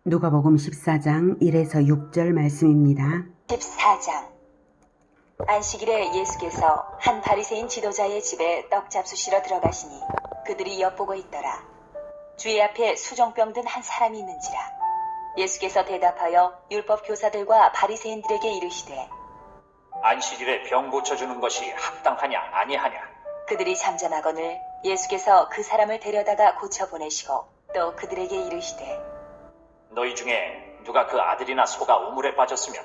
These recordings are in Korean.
누가복음 14장 1에서 6절 말씀입니다. 14장 안식일에 예수께서 한 바리새인 지도자의 집에 떡 잡수시러 들어가시니 그들이 엿보고 있더라. 주의 앞에 수종병 든 한 사람이 있는지라. 예수께서 대답하여 율법 교사들과 바리새인들에게 이르시되 안식일에 병 고쳐주는 것이 합당하냐 아니하냐. 그들이 잠잠하거늘 예수께서 그 사람을 데려다가 고쳐 보내시고 또 그들에게 이르시되 너희 중에 누가 그 아들이나 소가 우물에 빠졌으면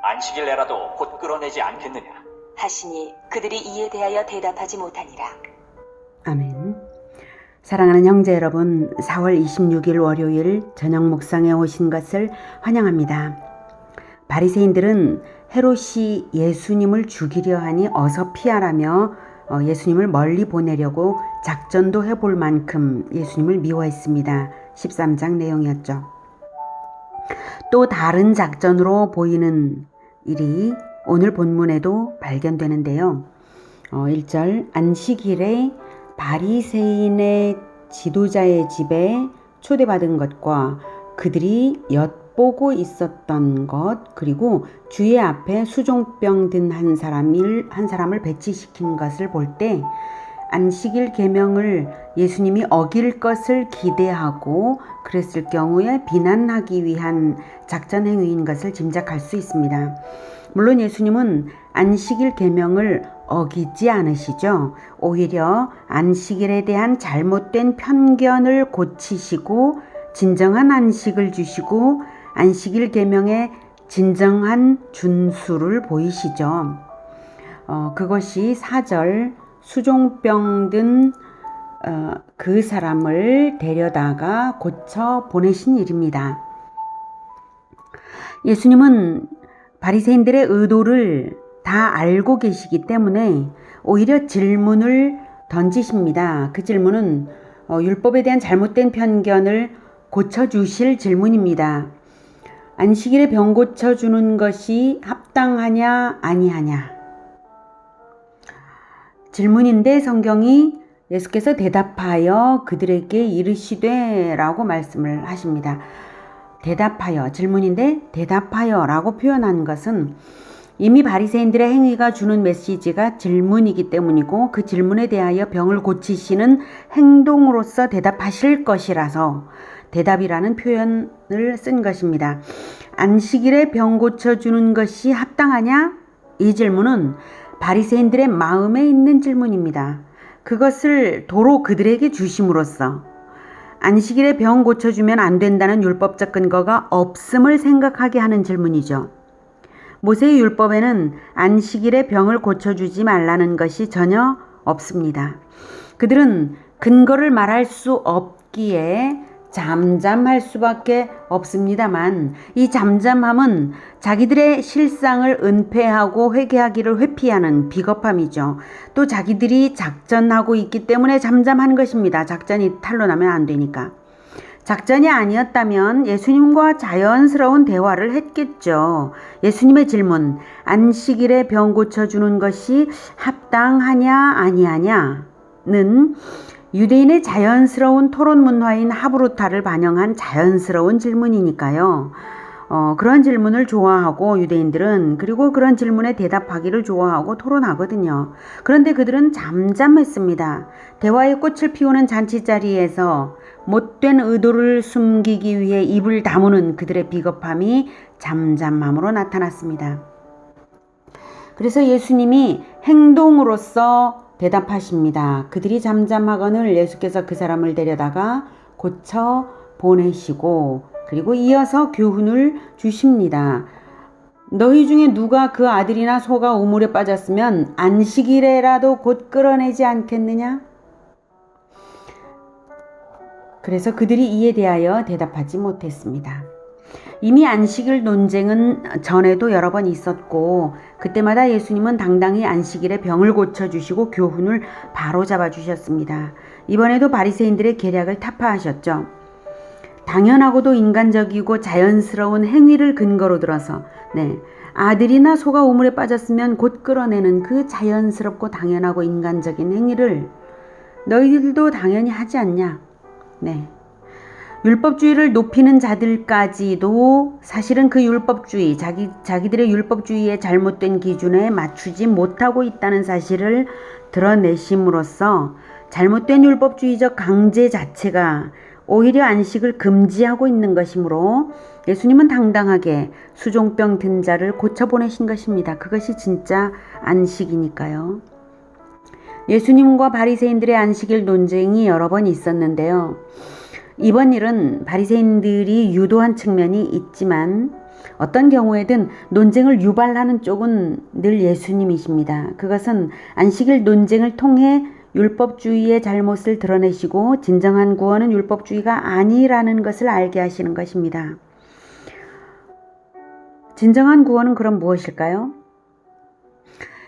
안식일 내라도 곧 끌어내지 않겠느냐. 하시니 그들이 이에 대하여 대답하지 못하니라. 아멘. 사랑하는 형제 여러분, 4월 26일 월요일 저녁 묵상에 오신 것을 환영합니다. 바리새인들은 헤롯이 예수님을 죽이려 하니 어서 피하라며 예수님을 멀리 보내려고 작전도 해볼 만큼 예수님을 미워했습니다. 13장 내용이었죠. 또 다른 작전으로 보이는 일이 오늘 본문에도 발견되는데요. 1절 안식일에 바리새인의 지도자의 집에 초대받은 것과 그들이 엿보고 있었던 것, 그리고 주의 앞에 수종병 든 한 사람을 배치시킨 것을 볼 때 안식일 계명을 예수님이 어길 것을 기대하고 그랬을 경우에 비난하기 위한 작전 행위인 것을 짐작할 수 있습니다. 물론 예수님은 안식일 계명을 어기지 않으시죠. 오히려 안식일에 대한 잘못된 편견을 고치시고 진정한 안식을 주시고 안식일 계명의 진정한 준수를 보이시죠. 그것이 4절 수종병 든 그 사람을 데려다가 고쳐 보내신 일입니다. 예수님은 바리새인들의 의도를 다 알고 계시기 때문에 오히려 질문을 던지십니다. 그 질문은 율법에 대한 잘못된 편견을 고쳐주실 질문입니다. 안식일에 병 고쳐주는 것이 합당하냐 아니하냐. 질문인데 성경이 예수께서 대답하여 그들에게 이르시되 라고 말씀을 하십니다. 대답하여, 질문인데 대답하여 라고 표현한 것은 이미 바리새인들의 행위가 주는 메시지가 질문이기 때문이고 그 질문에 대하여 병을 고치시는 행동으로서 대답하실 것이라서 대답이라는 표현을 쓴 것입니다. 안식일에 병 고쳐주는 것이 합당하냐? 이 질문은 바리새인들의 마음에 있는 질문입니다. 그것을 도로 그들에게 주심으로써 안식일에 병 고쳐주면 안 된다는 율법적 근거가 없음을 생각하게 하는 질문이죠. 모세의 율법에는 안식일에 병을 고쳐주지 말라는 것이 전혀 없습니다. 그들은 근거를 말할 수 없기에 잠잠할 수밖에 없습니다만 이 잠잠함은 자기들의 실상을 은폐하고 회개하기를 회피하는 비겁함이죠. 또 자기들이 작전하고 있기 때문에 잠잠한 것입니다. 작전이 탄로나면 안 되니까. 작전이 아니었다면 예수님과 자연스러운 대화를 했겠죠. 예수님의 질문, 안식일에 병 고쳐주는 것이 합당하냐 아니하냐는 유대인의 자연스러운 토론 문화인 하브루타를 반영한 자연스러운 질문이니까요. 그런 질문을 좋아하고 유대인들은 그리고 그런 질문에 대답하기를 좋아하고 토론하거든요. 그런데 그들은 잠잠했습니다. 대화의 꽃을 피우는 잔치자리에서 못된 의도를 숨기기 위해 입을 다무는 그들의 비겁함이 잠잠함으로 나타났습니다. 그래서 예수님이 행동으로서 대답하십니다. 그들이 잠잠하거늘 예수께서 그 사람을 데려다가 고쳐 보내시고 그리고 이어서 교훈을 주십니다. 너희 중에 누가 그 아들이나 소가 우물에 빠졌으면 안식일에라도 곧 끌어내지 않겠느냐? 그래서 그들이 이에 대하여 대답하지 못했습니다. 이미 안식일 논쟁은 전에도 여러 번 있었고 그때마다 예수님은 당당히 안식일에 병을 고쳐주시고 교훈을 바로 잡아주셨습니다. 이번에도 바리새인들의 계략을 타파하셨죠. 당연하고도 인간적이고 자연스러운 행위를 근거로 들어서 아들이나 소가 우물에 빠졌으면 곧 끌어내는 그 자연스럽고 당연하고 인간적인 행위를 너희들도 당연히 하지 않냐. 율법주의를 높이는 자들까지도 사실은 그 율법주의, 자기들의 율법주의의 잘못된 기준에 맞추지 못하고 있다는 사실을 드러내심으로써 잘못된 율법주의적 강제 자체가 오히려 안식을 금지하고 있는 것이므로 예수님은 당당하게 수종병 든 자를 고쳐보내신 것입니다. 그것이 진짜 안식이니까요. 예수님과 바리새인들의 안식일 논쟁이 여러 번 있었는데요. 이번 일은 바리새인들이 유도한 측면이 있지만 어떤 경우에든 논쟁을 유발하는 쪽은 늘 예수님이십니다. 그것은 안식일 논쟁을 통해 율법주의의 잘못을 드러내시고 진정한 구원은 율법주의가 아니라는 것을 알게 하시는 것입니다. 진정한 구원은 그럼 무엇일까요?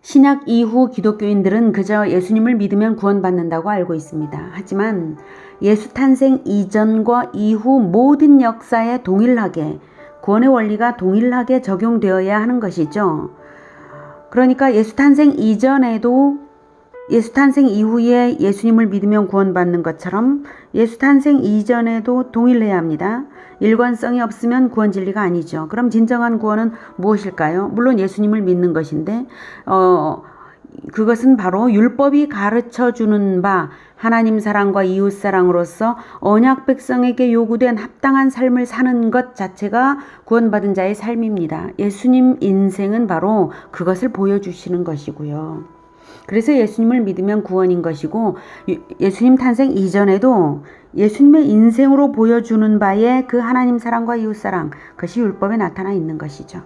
신약 이후 기독교인들은 그저 예수님을 믿으면 구원받는다고 알고 있습니다. 하지만 예수 탄생 이전과 이후 모든 역사에 동일하게 구원의 원리가 동일하게 적용되어야 하는 것이죠. 그러니까 예수 탄생 이전에도 예수 탄생 이후에 예수님을 믿으면 구원받는 것처럼 예수 탄생 이전에도 동일해야 합니다. 일관성이 없으면 구원 진리가 아니죠. 그럼 진정한 구원은 무엇일까요? 물론 예수님을 믿는 것인데 그것은 바로 율법이 가르쳐주는 바 하나님 사랑과 이웃 사랑으로서 언약 백성에게 요구된 합당한 삶을 사는 것 자체가 구원받은 자의 삶입니다. 예수님 인생은 바로 그것을 보여주시는 것이고요. 그래서 예수님을 믿으면 구원인 것이고 예수님 탄생 이전에도 예수님의 인생으로 보여주는 바에 그 하나님 사랑과 이웃 사랑, 그것이 율법에 나타나 있는 것이죠.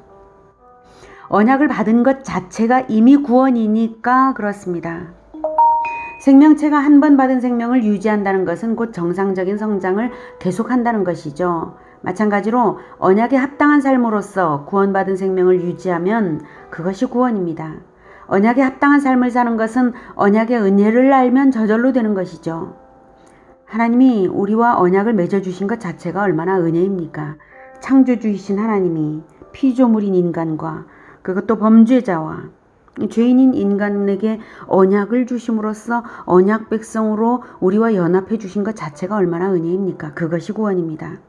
언약을 받은 것 자체가 이미 구원이니까 그렇습니다. 생명체가 한 번 받은 생명을 유지한다는 것은 곧 정상적인 성장을 계속한다는 것이죠. 마찬가지로 언약에 합당한 삶으로서 구원받은 생명을 유지하면 그것이 구원입니다. 언약에 합당한 삶을 사는 것은 언약의 은혜를 알면 저절로 되는 것이죠. 하나님이 우리와 언약을 맺어주신 것 자체가 얼마나 은혜입니까? 창조주이신 하나님이 피조물인 인간과 그것도 범죄자와 죄인인 인간에게 언약을 주심으로써 언약 백성으로 우리와 연합해 주신 것 자체가 얼마나 은혜입니까? 그것이 구원입니다.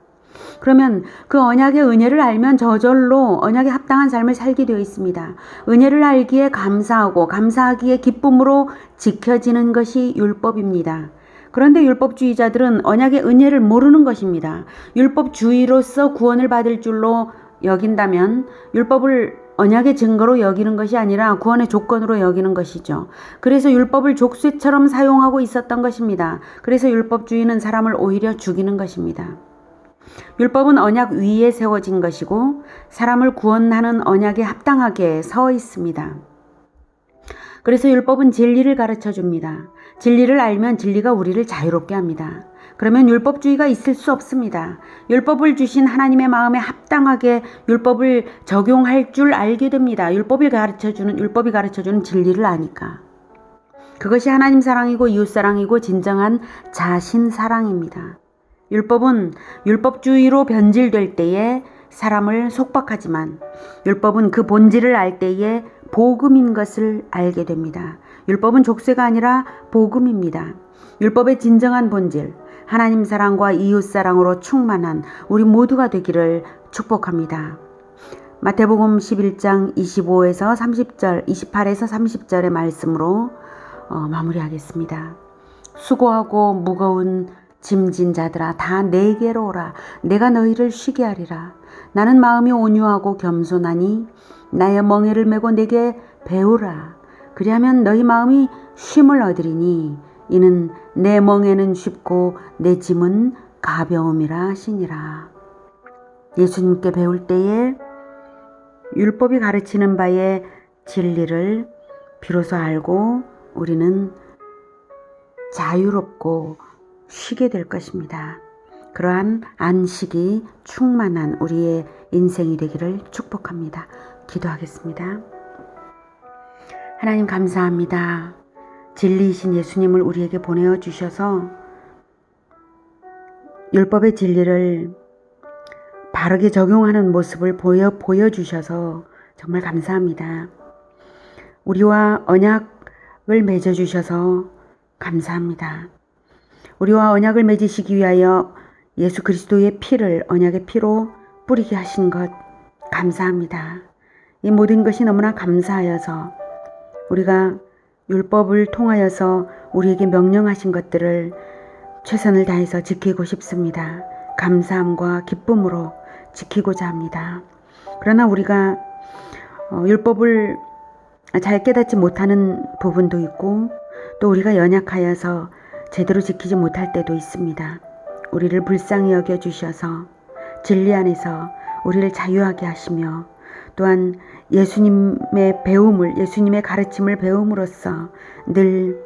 그러면 그 언약의 은혜를 알면 저절로 언약에 합당한 삶을 살게 되어 있습니다. 은혜를 알기에 감사하고 감사하기에 기쁨으로 지켜지는 것이 율법입니다. 그런데 율법주의자들은 언약의 은혜를 모르는 것입니다. 율법주의로서 구원을 받을 줄로 여긴다면 율법을 언약의 증거로 여기는 것이 아니라 구원의 조건으로 여기는 것이죠. 그래서 율법을 족쇄처럼 사용하고 있었던 것입니다. 그래서 율법주의는 사람을 오히려 죽이는 것입니다. 율법은 언약 위에 세워진 것이고 사람을 구원하는 언약에 합당하게 서 있습니다. 그래서 율법은 진리를 가르쳐 줍니다. 진리를 알면 진리가 우리를 자유롭게 합니다. 그러면 율법주의가 있을 수 없습니다. 율법을 주신 하나님의 마음에 합당하게 율법을 적용할 줄 알게 됩니다. 율법이 가르쳐주는 진리를 아니까. 그것이 하나님 사랑이고 이웃 사랑이고 진정한 자신 사랑입니다. 율법은 율법주의로 변질될 때에 사람을 속박하지만 율법은 그 본질을 알 때에 복음인 것을 알게 됩니다. 율법은 족쇄가 아니라 복음입니다. 율법의 진정한 본질, 하나님 사랑과 이웃 사랑으로 충만한 우리 모두가 되기를 축복합니다. 마태복음 11장 25에서 30절, 28에서 30절의 말씀으로 마무리하겠습니다. 수고하고 무거운 짐진 자들아 다 내게로 오라. 내가 너희를 쉬게 하리라. 나는 마음이 온유하고 겸손하니 나의 멍에를 메고 내게 배우라. 그리하면 너희 마음이 쉼을 얻으리니 이는 내 멍에는 쉽고 내 짐은 가벼움이라 하시니라. 예수님께 배울 때에 율법이 가르치는 바의 진리를 비로소 알고 우리는 자유롭고 쉬게 될 것입니다. 그러한 안식이 충만한 우리의 인생이 되기를 축복합니다. 기도하겠습니다. 하나님 감사합니다. 진리이신 예수님을 우리에게 보내어 주셔서 율법의 진리를 바르게 적용하는 모습을 보여주셔서 정말 감사합니다. 우리와 언약을 맺어주셔서 감사합니다. 우리와 언약을 맺으시기 위하여 예수 그리스도의 피를 언약의 피로 뿌리게 하신 것 감사합니다. 이 모든 것이 너무나 감사하여서 우리가 율법을 통하여서 우리에게 명령하신 것들을 최선을 다해서 지키고 싶습니다. 감사함과 기쁨으로 지키고자 합니다. 그러나 우리가 율법을 잘 깨닫지 못하는 부분도 있고 또 우리가 연약하여서 제대로 지키지 못할 때도 있습니다. 우리를 불쌍히 여겨주셔서 진리 안에서 우리를 자유하게 하시며 또한 예수님의 배움을, 예수님의 가르침을 배움으로써 늘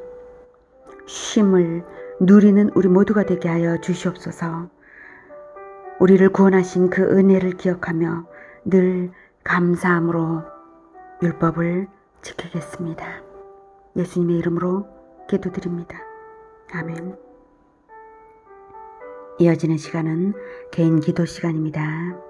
쉼을 누리는 우리 모두가 되게 하여 주시옵소서. 우리를 구원하신 그 은혜를 기억하며 늘 감사함으로 율법을 지키겠습니다. 예수님의 이름으로 기도드립니다. 아멘. 이어지는 시간은 개인 기도 시간입니다.